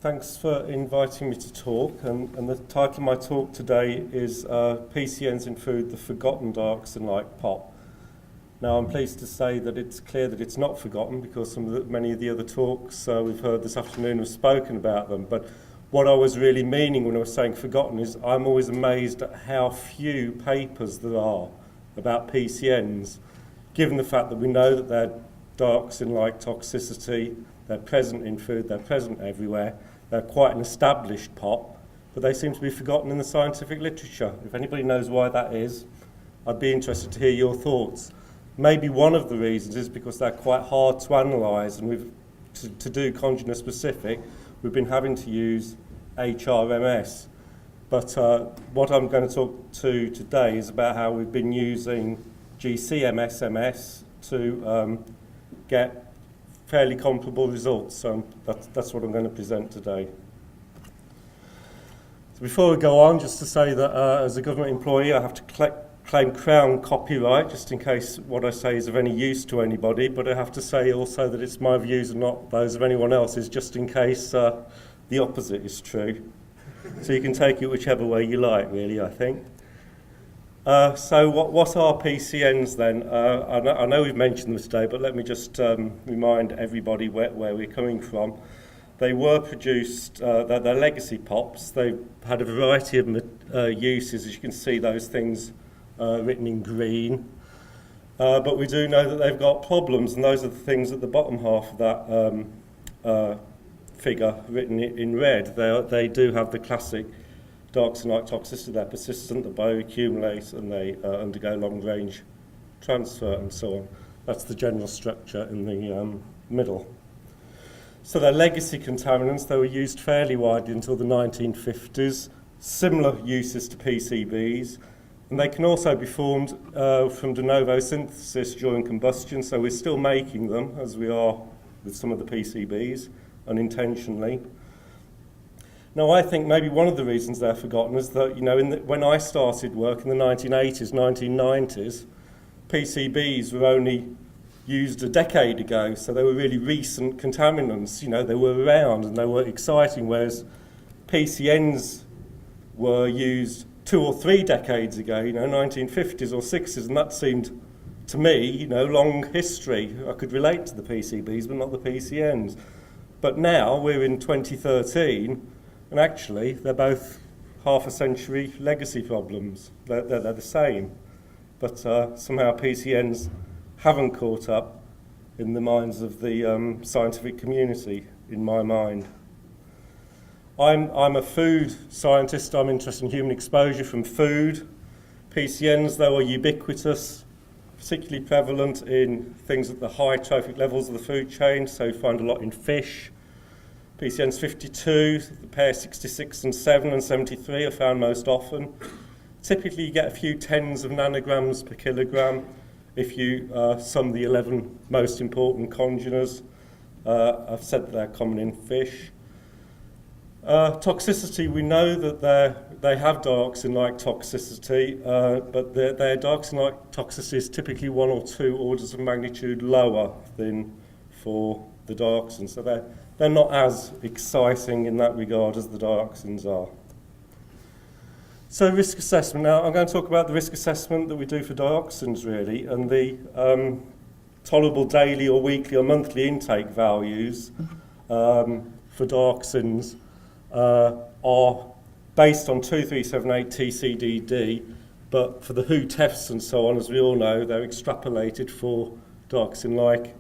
Thanks for inviting me to talk, and the title of my talk today is PCNs in Food, the Forgotten Dioxin-Like POP. Now I'm pleased to say that it's clear that it's not forgotten because many of the other talks we've heard this afternoon have spoken about them, but what I was really meaning when I was saying forgotten is I'm always amazed at how few papers there are about PCNs, given the fact that we know that they're dioxin-like toxicity, they're present in food, they're present everywhere, they're quite an established POP, but they seem to be forgotten in the scientific literature. If anybody knows why that is, I'd be interested to hear your thoughts. Maybe one of the reasons is because they're quite hard to analyse, and to do congeners specific, we've been having to use HRMS. But what I'm going to talk to today is about how we've been using GCMS to get fairly comparable results. So that's what I'm going to present today. So before we go on, just to say that as a government employee, I have to claim Crown copyright, just in case what I say is of any use to anybody, but I have to say also that it's my views and not those of anyone else's, just in case the opposite is true. So you can take it whichever way you like, really, I think. So what are PCNs then? I know we've mentioned them today, but let me just remind everybody where we're coming from. They were produced, they're legacy POPs. They've had a variety of uses, as you can see those things written in green. But we do know that they've got problems, and those are the things at the bottom half of that figure written in red. They do have the classic dioxin-like toxicity. They're persistent, they bioaccumulate, and they undergo long-range transfer and so on. That's the general structure in the middle. So they're legacy contaminants. They were used fairly widely until the 1950s. Similar uses to PCBs. And they can also be formed from de novo synthesis during combustion, so we're still making them, as we are with some of the PCBs, unintentionally. Now, I think maybe one of the reasons they're forgotten is that, you know, when I started work in the 1980s, 1990s, PCBs were only used a decade ago, so they were really recent contaminants. You know, they were around and they were exciting, whereas PCNs were used 2 or 3 decades ago, you know, 1950s or 60s, and that seemed, to me, you know, long history. I could relate to the PCBs, but not the PCNs. But now we're in 2013, and actually they're both half a century legacy problems. They're the same, but somehow PCNs haven't caught up in the minds of the scientific community, in my mind. I'm a food scientist. I'm interested in human exposure from food. PCNs, though, are ubiquitous, particularly prevalent in things at the high trophic levels of the food chain, so you find a lot in fish. PCNs 52, the pair 66 and 7 and 73 are found most often. Typically you get a few tens of nanograms per kilogram if you sum the 11 most important congeners. I've said that they're common in fish. Toxicity, we know that they have dioxin-like toxicity, but their dioxin-like toxicity is typically 1 or 2 orders of magnitude lower than for the dioxins. So they're not as exciting in that regard as the dioxins are. So risk assessment. Now I'm going to talk about the risk assessment that we do for dioxins, really, and the tolerable daily or weekly or monthly intake values for dioxins are based on 2378 TCDD, but for the WHO tests and so on, as we all know, they're extrapolated for dioxin-like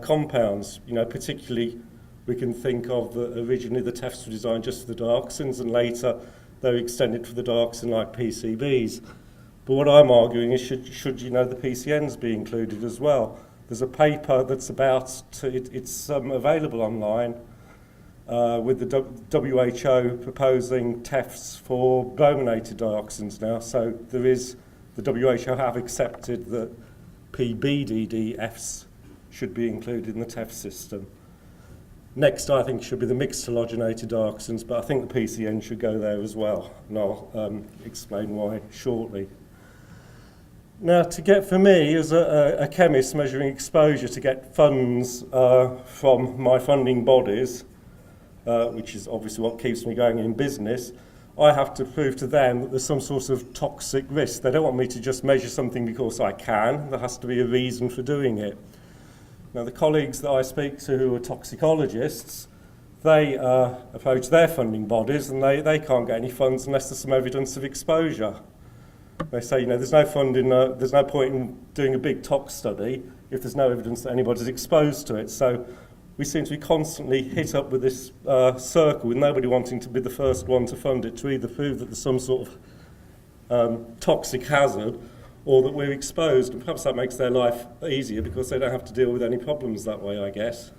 compounds. You know, particularly we can think of originally the tests were designed just for the dioxins, and later they were extended for the dioxin-like PCBs. But what I'm arguing is should you know the PCNs be included as well? There's a paper that's it's available online with the WHO proposing tests for brominated dioxins now. So the WHO have accepted that PBDDFs should be included in the TEF system. Next, I think, should be the mixed halogenated dioxins, but I think the PCN should go there as well, and I'll explain why shortly. Now, for me, as a chemist measuring exposure to get funds from my funding bodies, which is obviously what keeps me going in business, I have to prove to them that there's some sort of toxic risk. They don't want me to just measure something because I can. There has to be a reason for doing it. Now, the colleagues that I speak to who are toxicologists, they approach their funding bodies and they can't get any funds unless there's some evidence of exposure. They say, there's no funding, there's no point in doing a big tox study if there's no evidence that anybody's exposed to it. So we seem to be constantly hit up with this circle with nobody wanting to be the first one to fund it, to either prove that there's some sort of toxic hazard or that we're exposed. And perhaps that makes their life easier because they don't have to deal with any problems that way, I guess.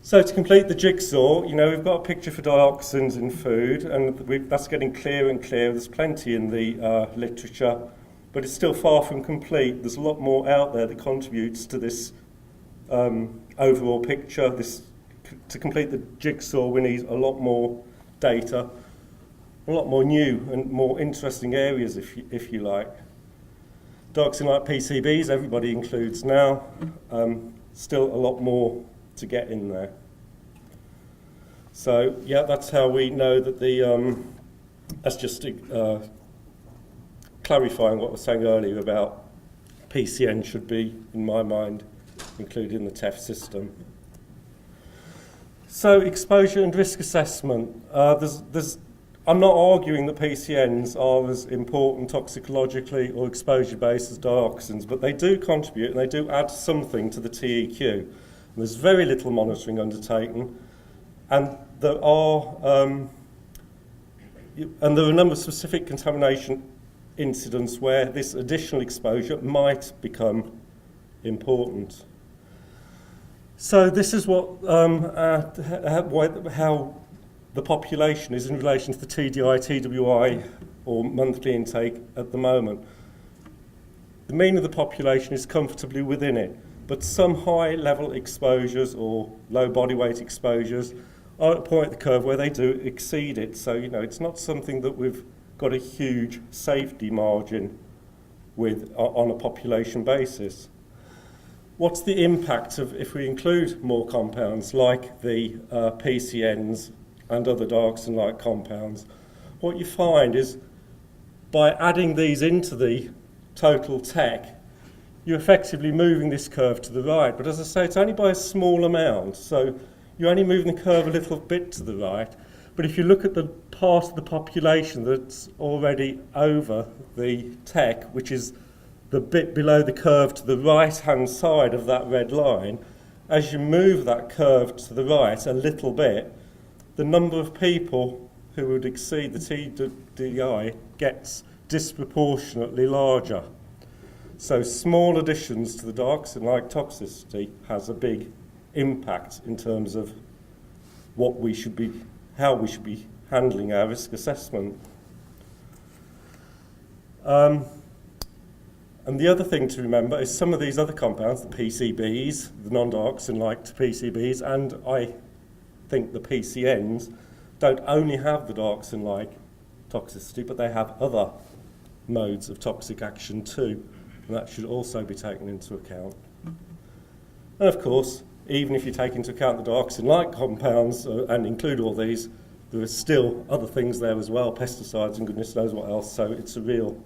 So to complete the jigsaw, we've got a picture for dioxins in food, and that's getting clearer and clearer. There's plenty in the literature, but it's still far from complete. There's a lot more out there that contributes to this overall picture. To complete the jigsaw, we need a lot more data, a lot more new and more interesting areas, if you like. Dioxin-Like PCBs, everybody includes now. Still a lot more to get in there. So yeah, that's how we know that that's just clarifying what I was saying earlier about PCN should be, in my mind, included in the TEF system. So exposure and risk assessment. I'm not arguing that PCNs are as important toxicologically or exposure-based as dioxins, but they do contribute and they do add something to the TEQ. There's very little monitoring undertaken, and there are a number of specific contamination incidents where this additional exposure might become important. So this is how the population is in relation to the TDI, TWI, or monthly intake at the moment. The mean of the population is comfortably within it, but some high-level exposures or low body weight exposures are at a point of the curve where they do exceed it. So, it's not something that we've got a huge safety margin with on a population basis. What's the impact of if we include more compounds like the PCNs and other dioxin-like compounds? What you find is by adding these into the total TEC, you're effectively moving this curve to the right. But as I say, it's only by a small amount. So you're only moving the curve a little bit to the right. But if you look at the part of the population that's already over the TEC, which is the bit below the curve to the right-hand side of that red line, as you move that curve to the right a little bit, the number of people who would exceed the TDI gets disproportionately larger. So small additions to the dioxin-like toxicity has a big impact in terms of how we should be handling our risk assessment. And the other thing to remember is some of these other compounds, the PCBs, the non-dioxin-like PCBs, and I think the PCNs, don't only have the dioxin-like toxicity, but they have other modes of toxic action too. And that should also be taken into account. And of course, even if you take into account the dioxin-like compounds and include all these, there are still other things there as well, pesticides and goodness knows what else, so it's a real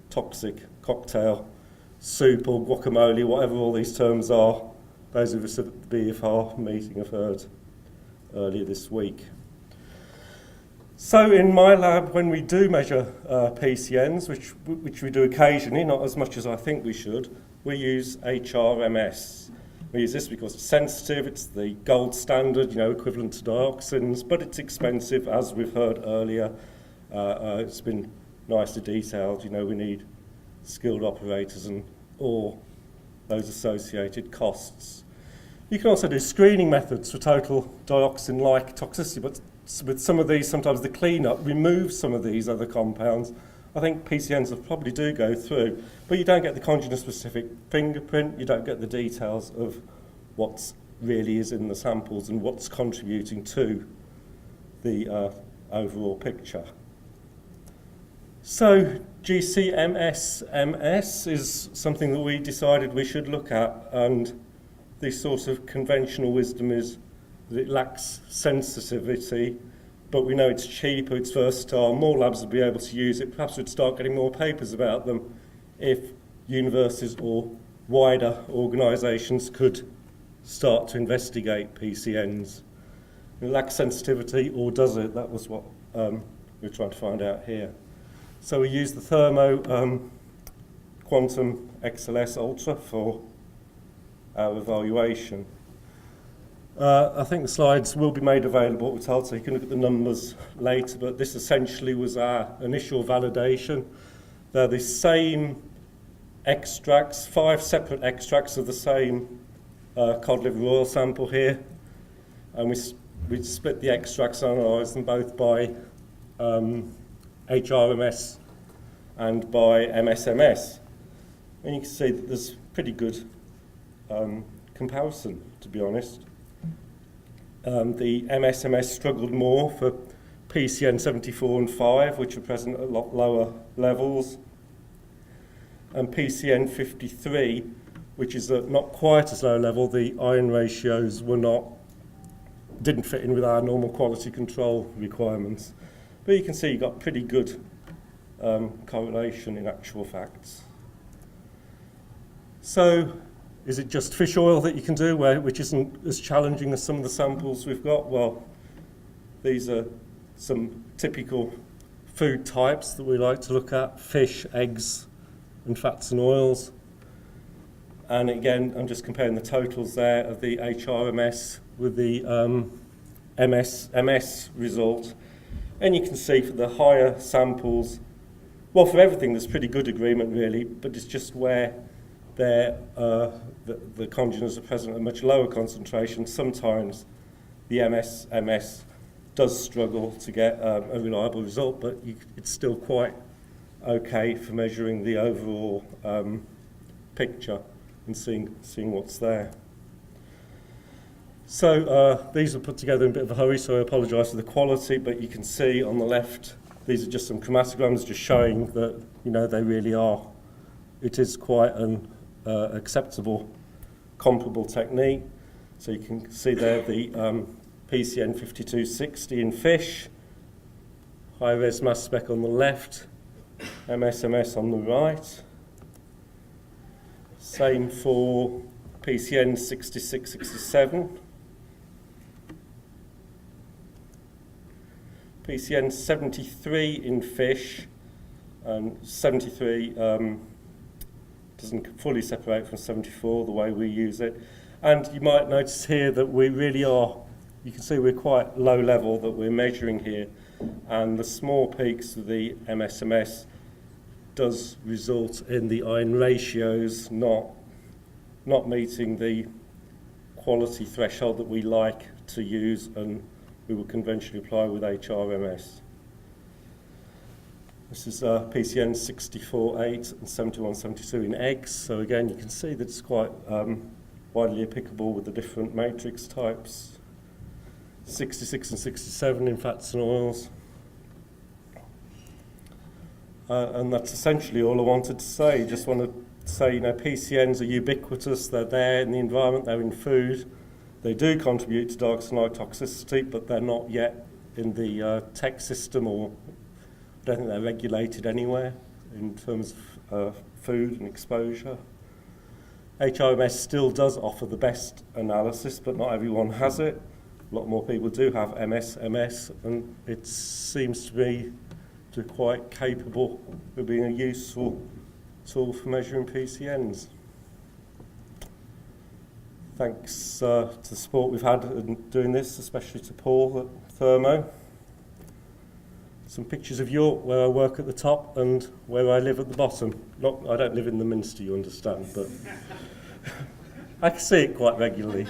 toxic cocktail, soup or guacamole, whatever all these terms are. Those of us at the BFR meeting have heard earlier this week. So in my lab, when we do measure PCNs, which we do occasionally, not as much as I think we should, we use HRMS. We use this because it's sensitive, it's the gold standard, equivalent to dioxins, but it's expensive, as we've heard earlier. It's been nicely detailed, we need skilled operators and all those associated costs. You can also do screening methods for total dioxin-like toxicity, but with some of these, sometimes the cleanup removes some of these other compounds. I think PCNs probably do go through, but you don't get the congenome-specific fingerprint, you don't get the details of what really is in the samples and what's contributing to the overall picture. So GCMS is something that we decided we should look at, and the sort of conventional wisdom is that it lacks sensitivity, but we know it's cheaper, it's versatile, more labs would be able to use it. Perhaps we'd start getting more papers about them if universities or wider organisations could start to investigate PCNs. It lacks sensitivity, or does it? That was what we're trying to find out here. So we use the Thermo Quantum XLS Ultra for our evaluation. I think the slides will be made available, we're told, so you can look at the numbers later, but this essentially was our initial validation. They're the same extracts, 5 separate extracts of the same cod liver oil sample here, and we split the extracts and analysed them both by HRMS and by MSMS. And you can see that there's pretty good comparison, to be honest. The MSMS struggled more for PCN 74 and 5, which are present at a lot lower levels, and PCN 53, which is at not quite as low level. The iron ratios didn't fit in with our normal quality control requirements. But you can see you got pretty good correlation in actual facts. So, is it just fish oil that you can do, which isn't as challenging as some of the samples we've got? Well, these are some typical food types that we like to look at: fish, eggs, and fats and oils. And again, I'm just comparing the totals there of the HRMS with the MSMS result. And you can see for the higher samples, well, for everything there's pretty good agreement really, but it's just where the congeners are present at a much lower concentration. Sometimes the MSMS does struggle to get a reliable result, but it's still quite okay for measuring the overall picture and seeing what's there. So these are put together in a bit of a hurry, so I apologise for the quality, but you can see on the left, these are just some chromatograms just showing that, you know, they really are. It is quite an acceptable, comparable technique. So you can see there the PCN 5260 in fish, high-res mass spec on the left, MSMS on the right. Same for PCN 6667. PCN 73 in fish, and 73 doesn't fully separate from 74 the way we use it. And you might notice here that we really are, you can see we're quite low level that we're measuring here, and the small peaks of the MSMS does result in the iron ratios not meeting the quality threshold that we like to use and we would conventionally apply with HRMS. This is PCN 64.8 and 71.72 in eggs. So again, you can see that it's quite widely applicable with the different matrix types. 66 and 67 in fats and oils. And that's essentially all I wanted to say. Just want to say, you know, PCNs are ubiquitous. They're there in the environment, they're in food. They do contribute to dioxin-like toxicity, but they're not yet in the tech system, or I don't think they're regulated anywhere in terms of food and exposure. HRMS still does offer the best analysis, but not everyone has it. A lot more people do have MSMS, and it seems to be quite capable of being a useful tool for measuring PCNs. Thanks to the support we've had in doing this, especially to Paul at Thermo. Some pictures of York where I work at the top and where I live at the bottom. I don't live in the Minster, you understand, but I can see it quite regularly.